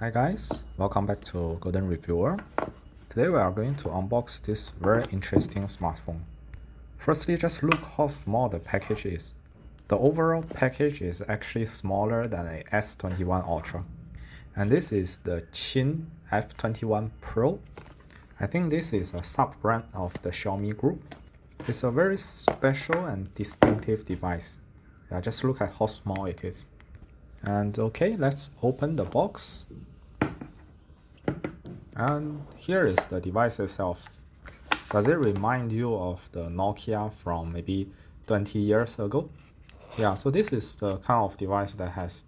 Hi guys, welcome back to Golden Reviewer. Today we are going to unbox this very interesting smartphone. Firstly, just look how small the package is. The overall package is actually smaller than a S21 Ultra. And this is the Qin F21 Pro. I think this is a sub-brand of the Xiaomi group. It's a very special and distinctive device. Yeah, just look at how small it is. And okay, let's open the box. And here is the device itself. Does it remind you of the Nokia from maybe 20 years ago? Yeah, so this is the kind of device that has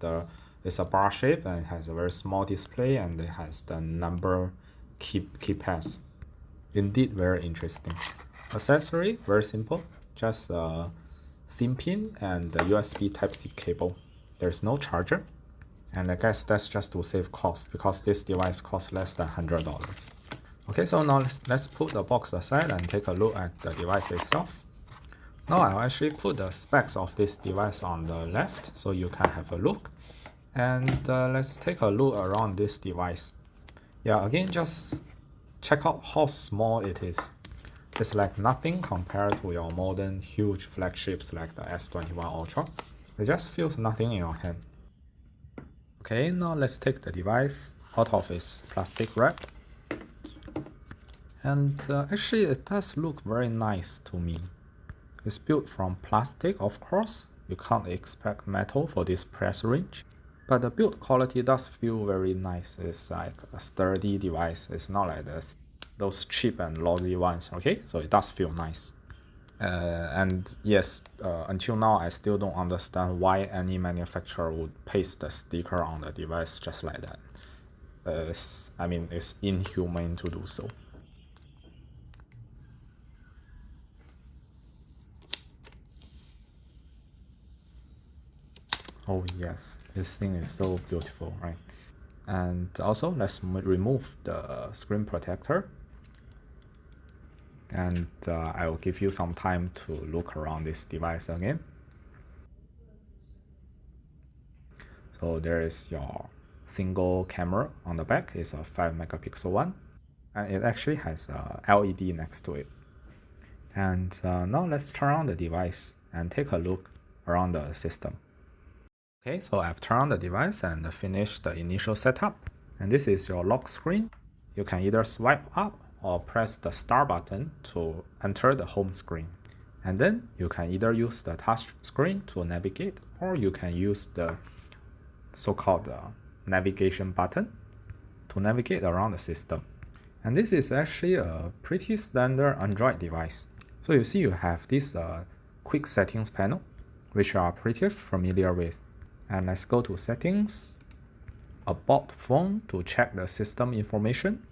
it's a bar shape and it has a very small display and it has the number keypads. Indeed, very interesting. Accessory, very simple, just a SIM pin and a USB Type-C cable. There's no charger. And I guess that's just to save cost because this device costs less than $100. Okay, so now let's put the box aside and take a look at the device itself. Now I'll actually put the specs of this device on the left so you can have a look. And let's take a look around this device. Yeah, again, just check out how small it is. It's like nothing compared to your modern huge flagships like the S21 Ultra. It just feels nothing in your hand. Okay, now let's take the device out of its plastic wrap. And actually it does look very nice to me. It's built from plastic, of course. You can't expect metal for this price range. But the build quality does feel very nice. It's like a sturdy device. It's not like those cheap and lousy ones, okay? So it does feel nice. And yes, until now I still don't understand why any manufacturer would paste the sticker on the device just like that. I mean, it's inhumane to do so. Oh yes, this thing is so beautiful, right? And also let's remove the screen protector. And I will give you some time to look around this device again. So there is your single camera on the back. It's a 5-megapixel one, and it actually has a LED next to it. And now let's turn on the device and take a look around the system. Okay, so I've turned on the device and finished the initial setup. And this is your lock screen. You can either swipe up or press the start button to enter the home screen. And then you can either use the touch screen to navigate, or you can use the so-called navigation button to navigate around the system. And this is actually a pretty standard Android device. So you see you have this quick settings panel, which you are pretty familiar with. And let's go to settings, about phone to check the system information.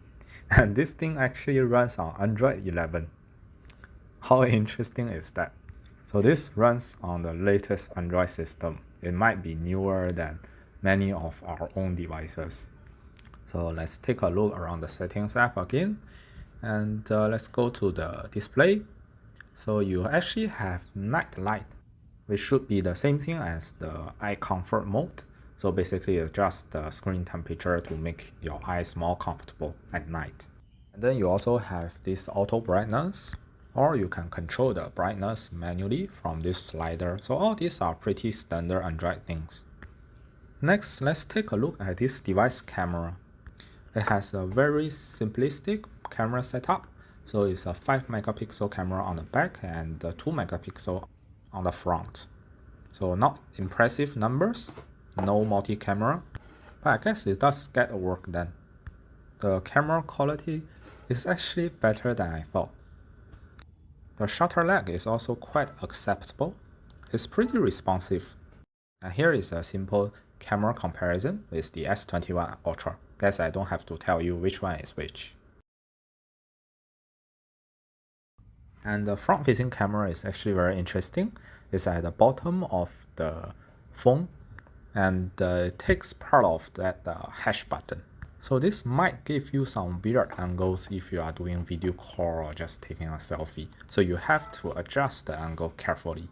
And this thing actually runs on Android 11. How interesting is that? So this runs on the latest Android system. It might be newer than many of our own devices. So let's take a look around the settings app again. And let's go to the display. So you actually have night light, which should be the same thing as the eye comfort mode. So basically adjust the screen temperature to make your eyes more comfortable at night. And then you also have this auto brightness, or you can control the brightness manually from this slider. So all these are pretty standard Android things. Next, let's take a look at this device camera. It has a very simplistic camera setup. So it's a 5-megapixel camera on the back and a 2-megapixel on the front. So not impressive numbers, no multi-camera, but I guess it does get work done. The camera quality is actually better than I thought. The shutter lag is also quite acceptable. It's pretty responsive. And here is a simple camera comparison with the S21 Ultra. Guess I don't have to tell you which one is which. And the front-facing camera is actually very interesting. It's at the bottom of the phone, and it takes part of that hash button. So this might give you some weird angles if you are doing video call or just taking a selfie. So you have to adjust the angle carefully.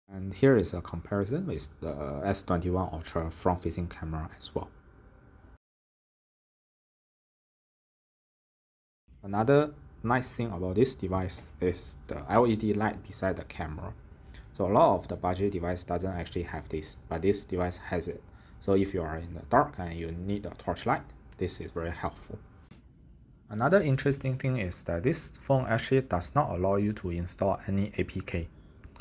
And here is a comparison with the S21 Ultra front-facing camera as well. Another nice thing about this device is the LED light beside the camera. So a lot of the budget device doesn't actually have this, but this device has it. So if you are in the dark and you need a torchlight, this is very helpful. Another interesting thing is that this phone actually does not allow you to install any APK.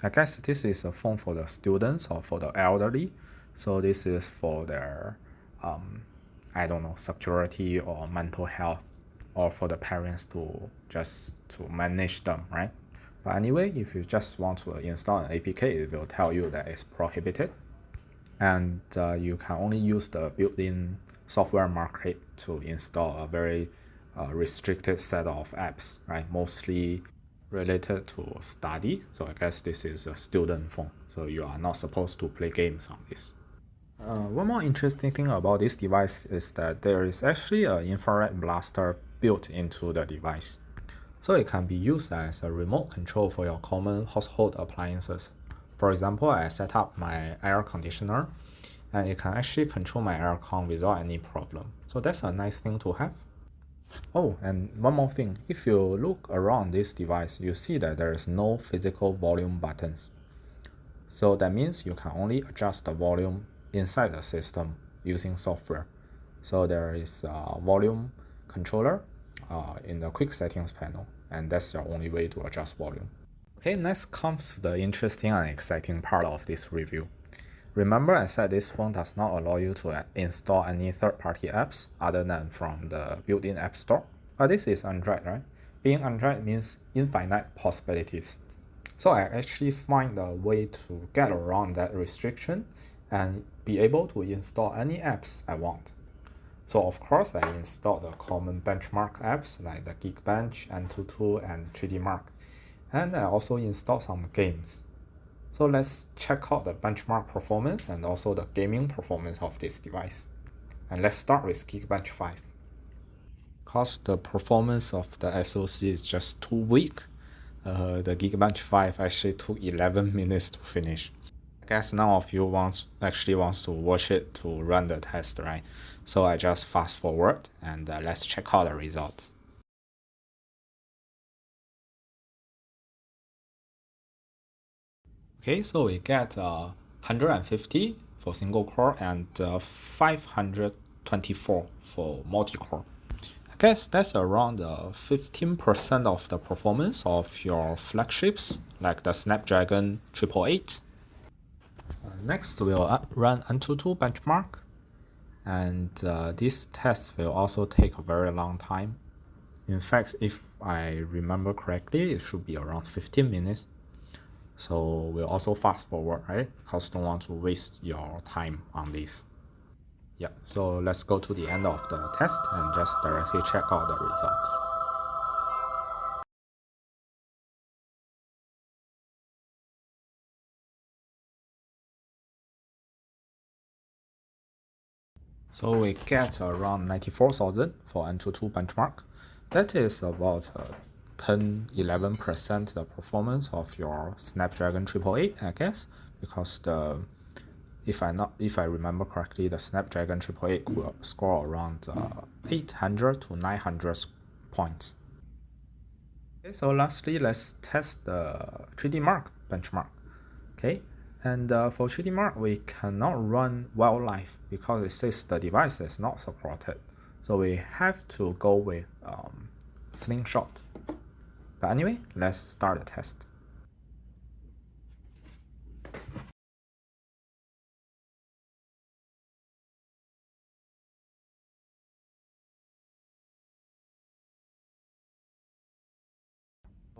I guess this is a phone for the students or for the elderly. So this is for their, I don't know, security or mental health, or for the parents to just to manage them, right? But anyway, if you just want to install an APK, it will tell you that it's prohibited. And you can only use the built-in software market to install a very restricted set of apps, right? Mostly related to study. So I guess this is a student phone. So you are not supposed to play games on this. One more interesting thing about this device is that there is actually an infrared blaster built into the device. So it can be used as a remote control for your common household appliances. For example, I set up my air conditioner and it can actually control my aircon without any problem. So that's a nice thing to have. Oh, and one more thing, if you look around this device, you see that there is no physical volume buttons. So that means you can only adjust the volume inside the system using software. So there is a volume controller in the quick settings panel, and that's your only way to adjust volume. Okay, next comes the interesting and exciting part of this review. Remember I said this phone does not allow you to install any third-party apps other than from the built-in app store. But this is Android, right? Being Android means infinite possibilities. So I actually find a way to get around that restriction and be able to install any apps I want. So of course I installed the common benchmark apps like the Geekbench, Antutu, and 3D Mark. And I also installed some games. So let's check out the benchmark performance and also the gaming performance of this device. And let's start with Geekbench 5. Because the performance of the SoC is just too weak, the Geekbench 5 actually took 11 minutes to finish. I guess none of you actually wants to watch it to run the test, right? So I just fast forward and let's check out the results. Okay, so we get 150 for single core and 524 for multi-core. I guess that's around 15% of the performance of your flagships like the Snapdragon 888. Next, we'll run Antutu benchmark, and this test will also take a very long time. In fact, if I remember correctly, it should be around 15 minutes. So we'll also fast forward, right? Because don't want to waste your time on this. Yeah, so let's go to the end of the test and just directly check out the results. So we get around 94,000 for Antutu benchmark. That is about 10-11% the performance of your Snapdragon 888, I guess, because if I remember correctly, the Snapdragon 888 will score around 800 to 900 points. Okay, so lastly, let's test the 3D Mark benchmark. Okay, and for 3D Mark, we cannot run wildlife because it says the device is not supported. So we have to go with slingshot. But anyway, let's start the test.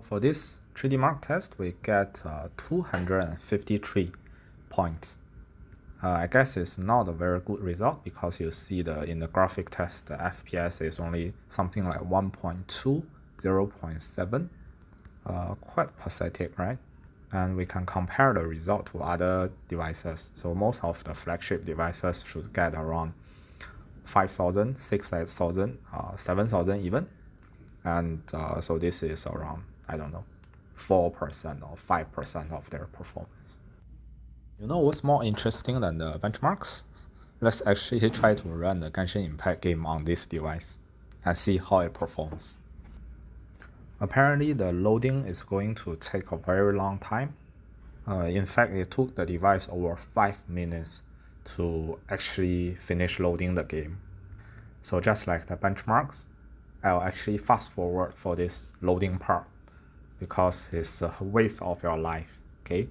For this 3D Mark test, we get 253 points. I guess it's not a very good result because you see in the graphic test, the FPS is only something like 1.2, 0.7. Quite pathetic, right? And we can compare the result to other devices. So most of the flagship devices should get around 5,000, 6,000, 7,000 even. And so this is around, I don't know, 4% or 5% of their performance. You know what's more interesting than the benchmarks? Let's actually try to run the Genshin Impact game on this device and see how it performs. Apparently the loading is going to take a very long time. In fact, it took the device over 5 minutes to actually finish loading the game. So just like the benchmarks, I'll actually fast forward for this loading part because it's a waste of your life, okay?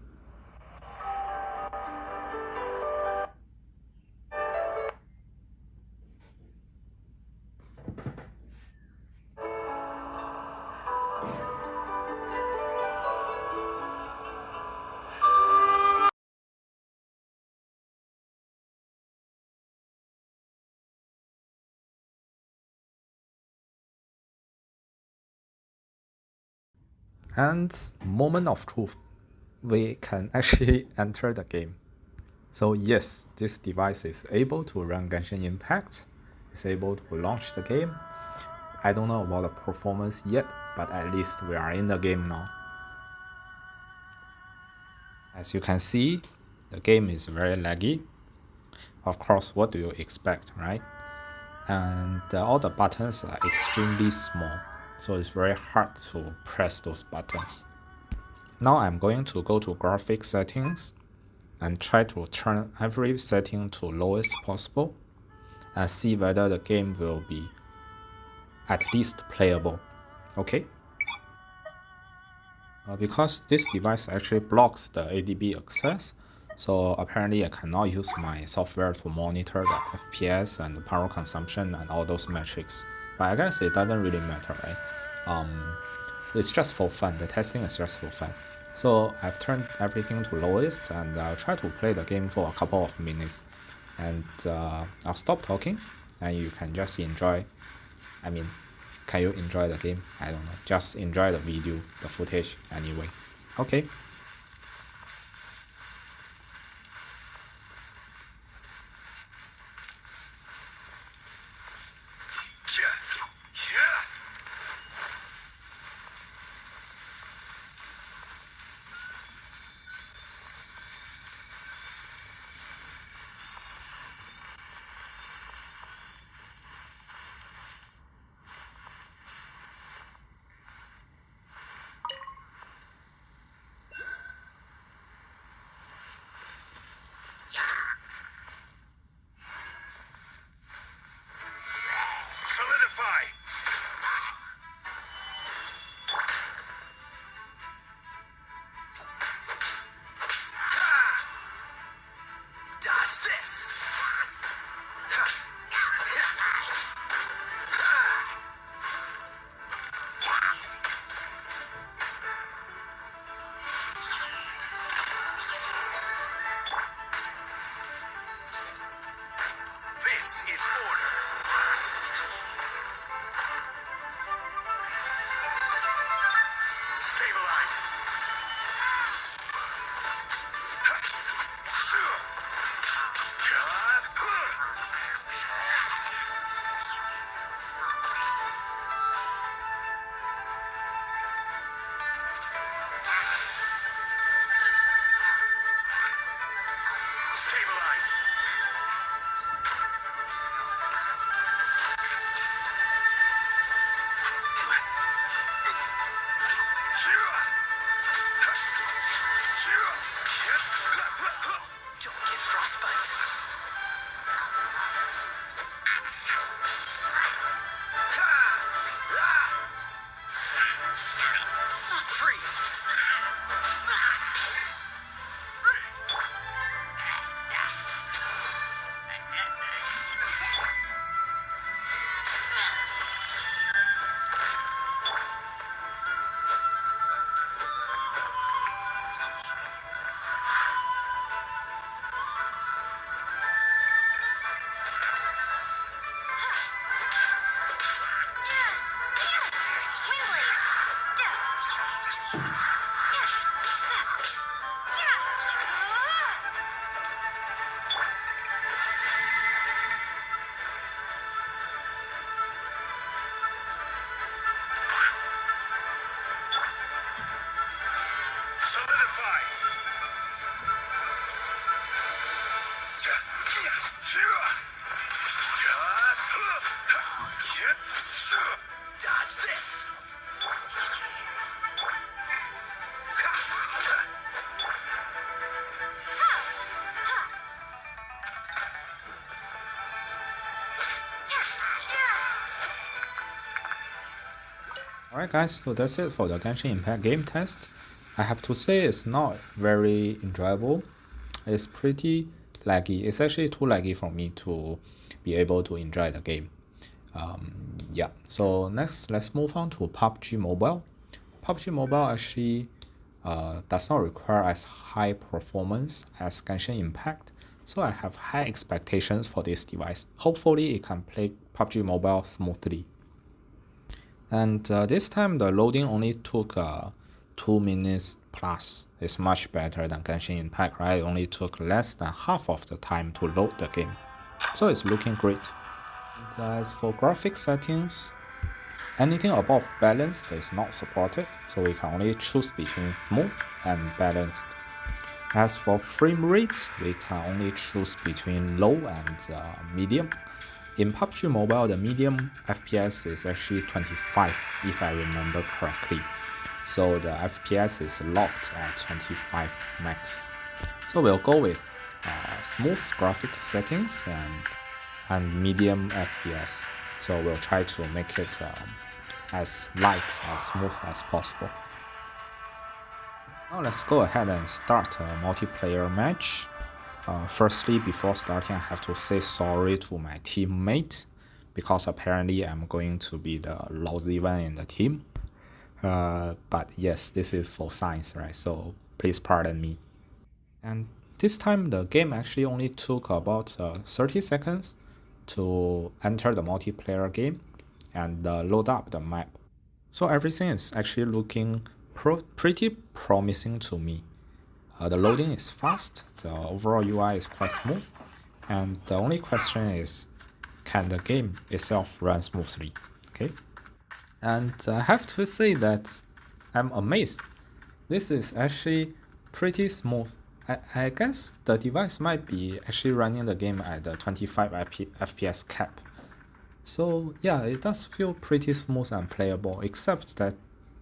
And moment of truth, we can actually enter the game. So yes, this device is able to run Genshin Impact, it's able to launch the game. I don't know about the performance yet, but at least we are in the game now. As you can see, the game is very laggy. Of course, what do you expect, right? And all the buttons are extremely small, so it's very hard to press those buttons. Now I'm going to go to graphic settings and try to turn every setting to lowest possible and see whether the game will be at least playable. Okay? Because this device actually blocks the ADB access, so apparently I cannot use my software to monitor the FPS and the power consumption and all those metrics. But I guess it doesn't really matter, right? It's just for fun. The testing is just for fun. So I've turned everything to lowest and I'll try to play the game for a couple of minutes. And I'll stop talking and you can just enjoy. I mean, can you enjoy the game? I don't know. Just enjoy the video, the footage anyway. Okay. Solidify! Dodge this! This is order. Alright guys, so that's it for the Genshin Impact game test. I have to say it's not very enjoyable. It's pretty laggy. It's actually too laggy for me to be able to enjoy the game. Yeah, so next let's move on to PUBG Mobile. PUBG Mobile actually does not require as high performance as Genshin Impact, so I have high expectations for this device. Hopefully it can play PUBG Mobile smoothly. And this time the loading only took 2 minutes plus. It's much better than Genshin Impact, right? It only took less than half of the time to load the game. So it's looking great. And as for graphic settings, anything above balanced is not supported, so we can only choose between smooth and balanced. As for frame rate, we can only choose between low and medium. In PUBG Mobile, the medium FPS is actually 25, if I remember correctly. So the FPS is locked at 25 max. So we'll go with smooth graphic settings and medium FPS. So we'll try to make it as light, as smooth as possible. Now let's go ahead and start a multiplayer match. Firstly, before starting, I have to say sorry to my teammate because apparently I'm going to be the lousy one in the team. But yes, this is for science, right? So please pardon me. And this time the game actually only took about 30 seconds to enter the multiplayer game and load up the map. So everything is actually looking pretty promising to me. The loading is fast, the overall UI is quite smooth, and the only question is, can the game itself run smoothly? Okay, and I have to say that I'm amazed. This is actually pretty smooth. I guess the device might be actually running the game at the 25 FPS cap. So yeah, it does feel pretty smooth and playable, except that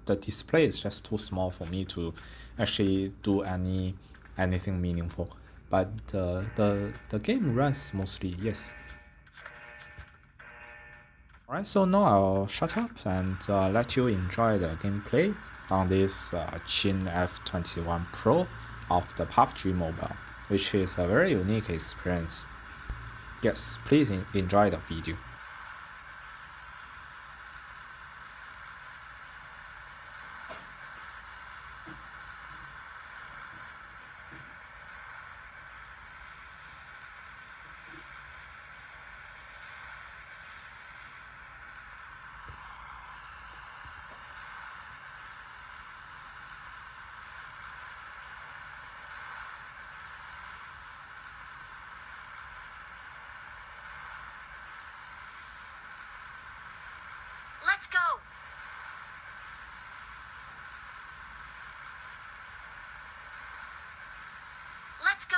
the display is just too small for me to actually do anything meaningful. But the game runs smoothly, yes. Alright, so now I'll shut up and let you enjoy the gameplay on this Chin F21 Pro of the PUBG Mobile, which is a very unique experience. Yes, please enjoy the video. Let's go! Let's go!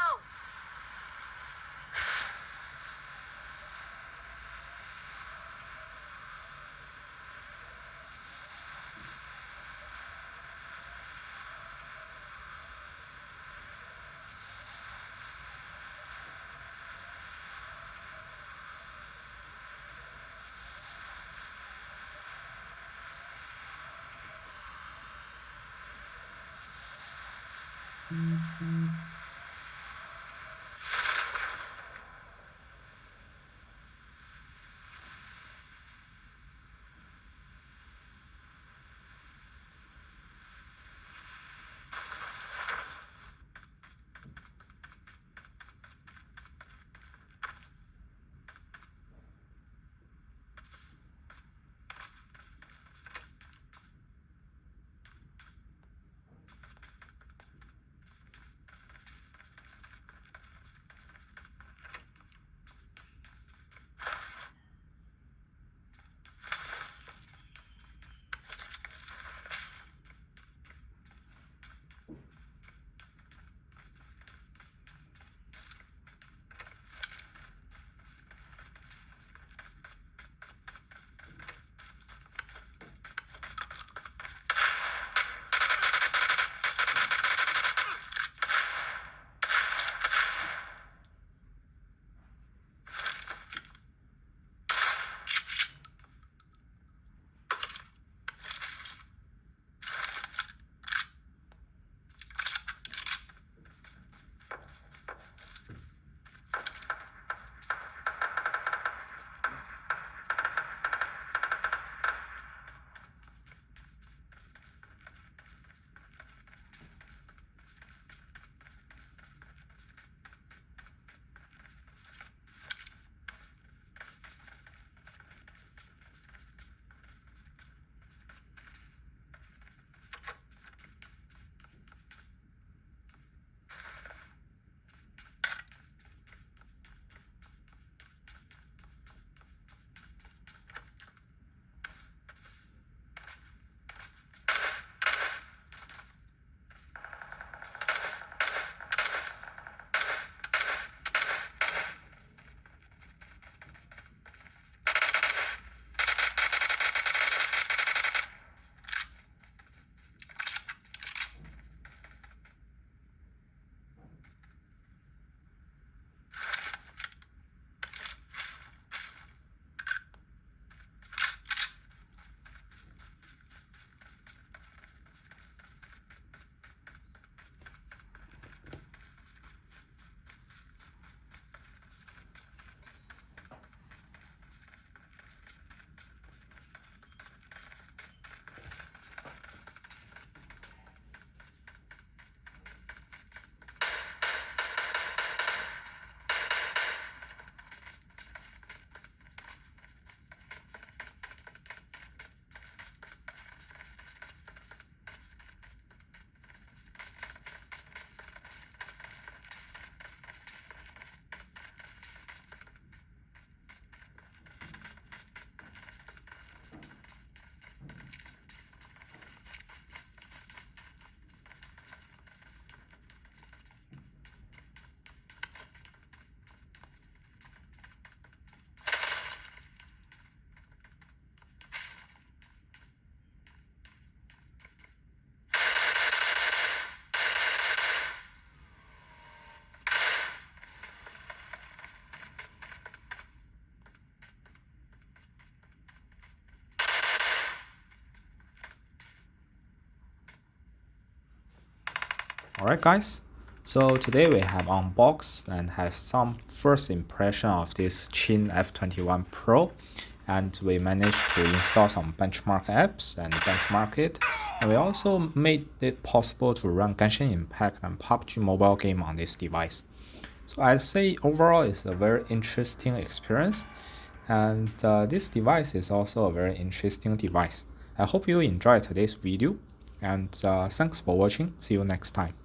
Alright guys, so today we have unboxed and has some first impression of this Qin F21 Pro, and we managed to install some benchmark apps and benchmark it, and we also made it possible to run Genshin Impact and Pubg mobile game on this device. So I'd say overall it's a very interesting experience, and this device is also a very interesting device. I hope you enjoyed today's video, and thanks for watching. See you next time.